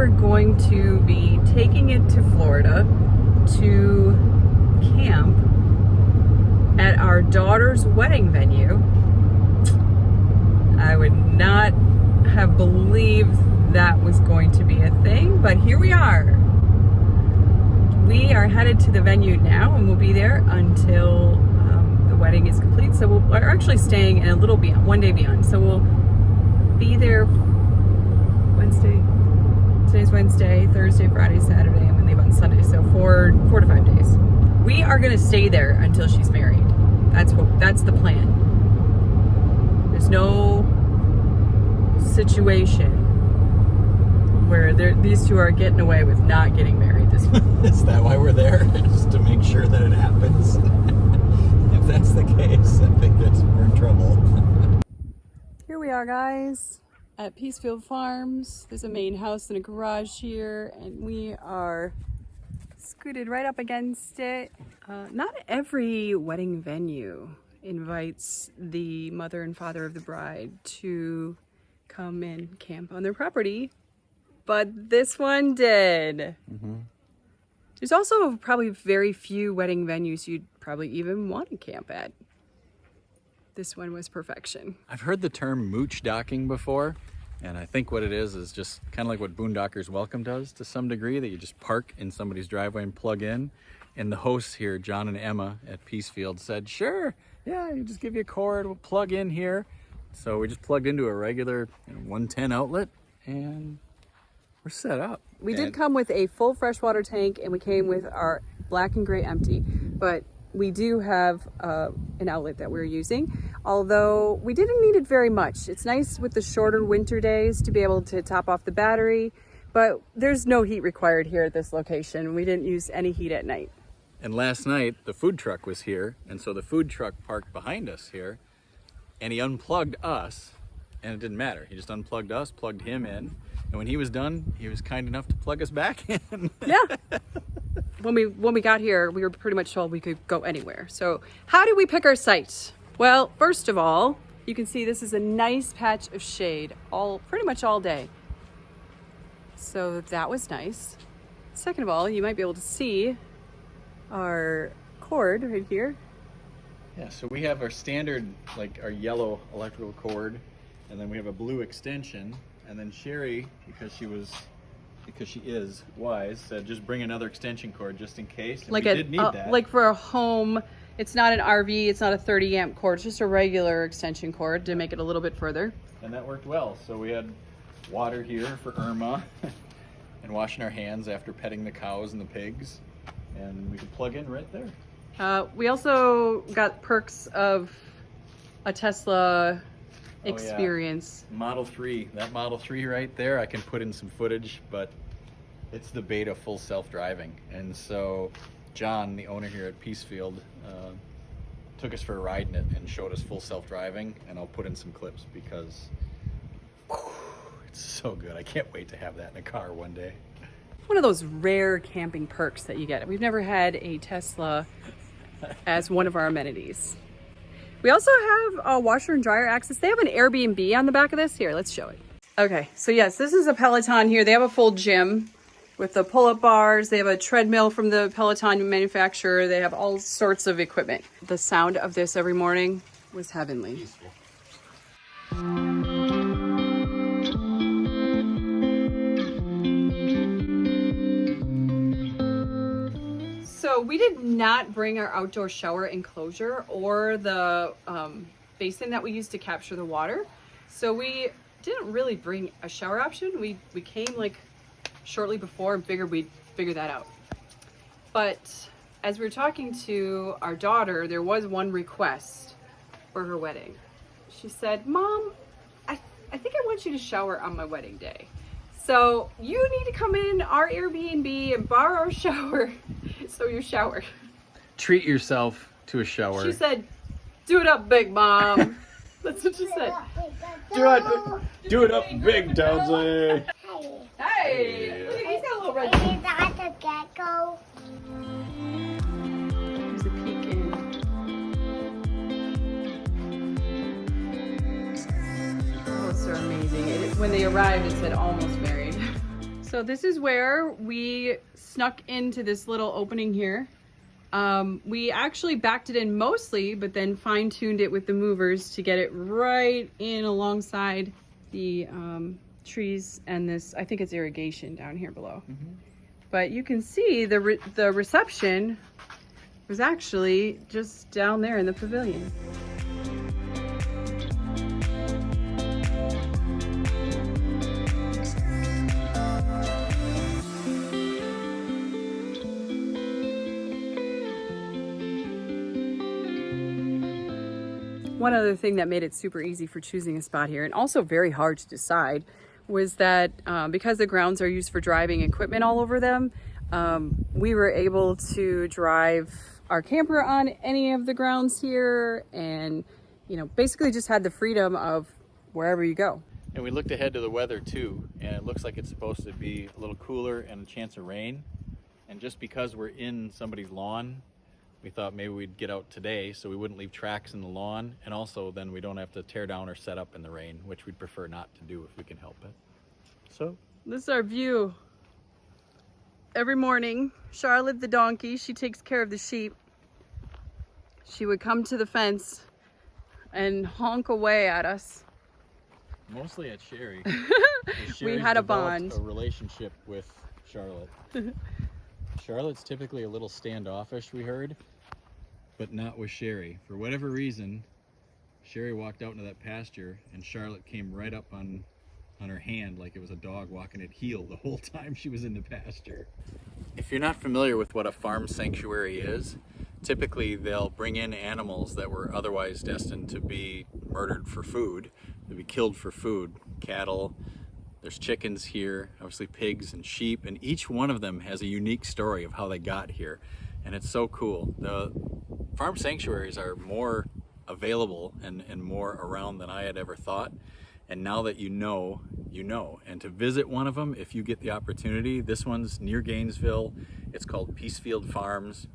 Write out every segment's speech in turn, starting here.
were going to be taking it to Florida to camp at our daughter's wedding venue. I would not have believed that was going to be a thing, but here we are. We are headed to the venue now, and we'll be there until the wedding is complete. So we're actually staying in a little beyond, one day beyond. So we'll be there Wednesday. Today's Wednesday, Thursday, Friday, Saturday, and we leave on Sunday. So 4 to 5 days. We are gonna stay there until she's married. That's the plan. There's no situation where these two are getting away with not getting married this week. Is that why we're there? Just to make sure that it happens? If that's the case, I think we're in trouble. Here we are, guys, at Peacefield Farms. There's a main house and a garage here, and we are scooted right up against it. Not every wedding venue invites the mother and father of the bride to come and camp on their property, but this one did. Mm-hmm. There's also probably very few wedding venues you'd probably even want to camp at. This one was perfection. I've heard the term Moochdocking before, and I think what it is just kind of like what Boondockers Welcome does to some degree, that you just park in somebody's driveway and plug in. And the hosts here, John and Emma at Peacefield, said, sure, yeah, you just give you a cord, we'll plug in here. So we just plugged into a regular 110 outlet, and we're set up. We did come with a full freshwater tank, and we came with our black and gray empty, but we do have an outlet that we're using, although we didn't need it very much. It's nice with the shorter winter days to be able to top off the battery, but there's no heat required here at this location. We didn't use any heat at night. And last night, the food truck was here, and so the food truck parked behind us here, and he unplugged us, and it didn't matter. He just unplugged us, plugged him in, and when he was done, he was kind enough to plug us back in. Yeah. When we got here, we were pretty much told we could go anywhere. So how did we pick our site? Well, first of all, you can see this is a nice patch of shade pretty much all day. So that was nice. Second of all, you might be able to see our cord right here. Yeah, so we have our standard, like our yellow electrical cord, and then we have a blue extension, and then Sherri, because she is wise, said just bring another extension cord just in case. And we did need that. Like for a home, it's not an RV, it's not a 30 amp cord, it's just a regular extension cord to make it a little bit further. And that worked well. So we had water here for Irma and washing our hands after petting the cows and the pigs, and we could plug in right there. We also got perks of a Tesla experience. Yeah. Model 3, that Model 3 right there, I can put in some footage, but it's the beta full self-driving. And so John, the owner here at Peacefield, took us for a ride in it and showed us full self-driving, and I'll put in some clips because it's so good. I can't wait to have that in a car one day. One of those rare camping perks that you get. We've never had a Tesla as one of our amenities. We also have a washer and dryer access. They have an Airbnb on the back of this. Here, let's show it. Okay, so yes, this is a Peloton here. They have a full gym with the pull-up bars. They have a treadmill from the Peloton manufacturer. They have all sorts of equipment. The sound of this every morning was heavenly. Peaceful. So we did not bring our outdoor shower enclosure or the basin that we used to capture the water. So we didn't really bring a shower option. We came like shortly before and figured we'd figure that out. But as we were talking to our daughter, there was one request for her wedding. She said, Mom, I think I want you to shower on my wedding day. So you need to come in our Airbnb and borrow our shower. So you shower. Treat yourself to a shower. She said, do it up big, Mom. That's what she said. Do it up big, Townsley. Hey, look at, he's got a little red. Is that a gecko? Here's a peek in. Oh, it's so amazing. When they arrived, it said almost married. So this is where we snuck into this little opening here. We actually backed it in mostly, but then fine-tuned it with the movers to get it right in alongside the trees and this, I think it's irrigation down here below. But you can see the reception was actually just down there in the pavilion. One other thing that made it super easy for choosing a spot here, and also very hard to decide, was that because the grounds are used for driving equipment all over them, we were able to drive our camper on any of the grounds here, and basically just had the freedom of wherever you go. And we looked ahead to the weather too, and it looks like it's supposed to be a little cooler and a chance of rain. And just because we're in somebody's lawn, we thought maybe we'd get out today so we wouldn't leave tracks in the lawn, and also then we don't have to tear down or set up in the rain, which we'd prefer not to do if we can help it. So this is our view. Every morning, Charlotte the donkey, she takes care of the sheep. She would come to the fence and honk away at us. mostly at Sherri. We had a bond. A relationship with Charlotte. Charlotte's typically a little standoffish, we heard, but not with Sherri. For whatever reason, Sherri walked out into that pasture and Charlotte came right up on her hand like it was a dog walking at heel the whole time she was in the pasture. If you're not familiar with what a farm sanctuary is, typically they'll bring in animals that were otherwise destined to be murdered for food, to be killed for food. Cattle, there's chickens here, obviously pigs and sheep, and each one of them has a unique story of how they got here. And it's so cool. The farm sanctuaries are more available and more around than I had ever thought. And now that you know, you know. And to visit one of them, if you get the opportunity, this one's near Gainesville. It's called Peacefield Farms.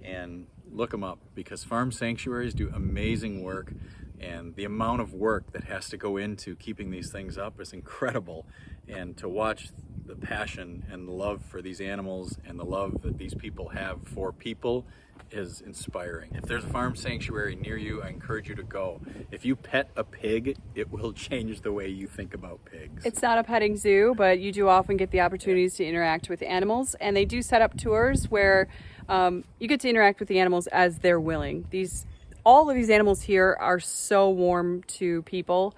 And look them up, because farm sanctuaries do amazing work. And the amount of work that has to go into keeping these things up is incredible. And to watch the passion and the love for these animals and the love that these people have for people is inspiring. If there's a farm sanctuary near you, I encourage you to go. If you pet a pig, it will change the way you think about pigs. It's not a petting zoo, but you do often get the opportunities to interact with animals, and they do set up tours where you get to interact with the animals as they're willing. All of these animals here are so warm to people.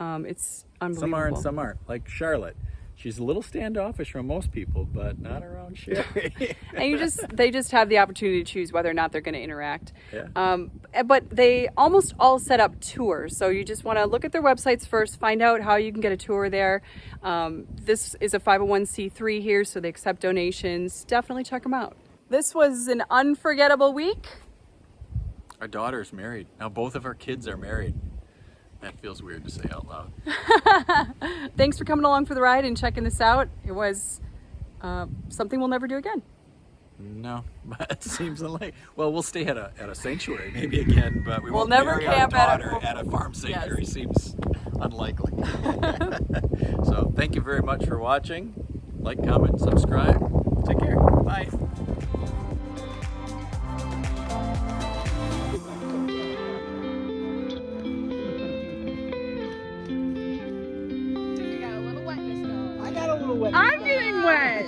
It's unbelievable. Some are and some aren't, like Charlotte. She's a little standoffish from most people, but not around Sherri. And they just have the opportunity to choose whether or not they're going to interact. Yeah. But they almost all set up tours. So you just want to look at their websites first, find out how you can get a tour there. This is a 501c3 here, so they accept donations. Definitely check them out. This was an unforgettable week. Our daughter's married. Now both of our kids are married. That feels weird to say out loud. Thanks for coming along for the ride and checking this out. It was something we'll never do again. No, but it seems unlikely. Well, we'll stay at a sanctuary maybe again, but we'll never marry camp our daughter at a farm sanctuary. Yes. Seems unlikely. So thank you very much for watching. Like, comment, subscribe. Take care. Bye. I'm getting wet.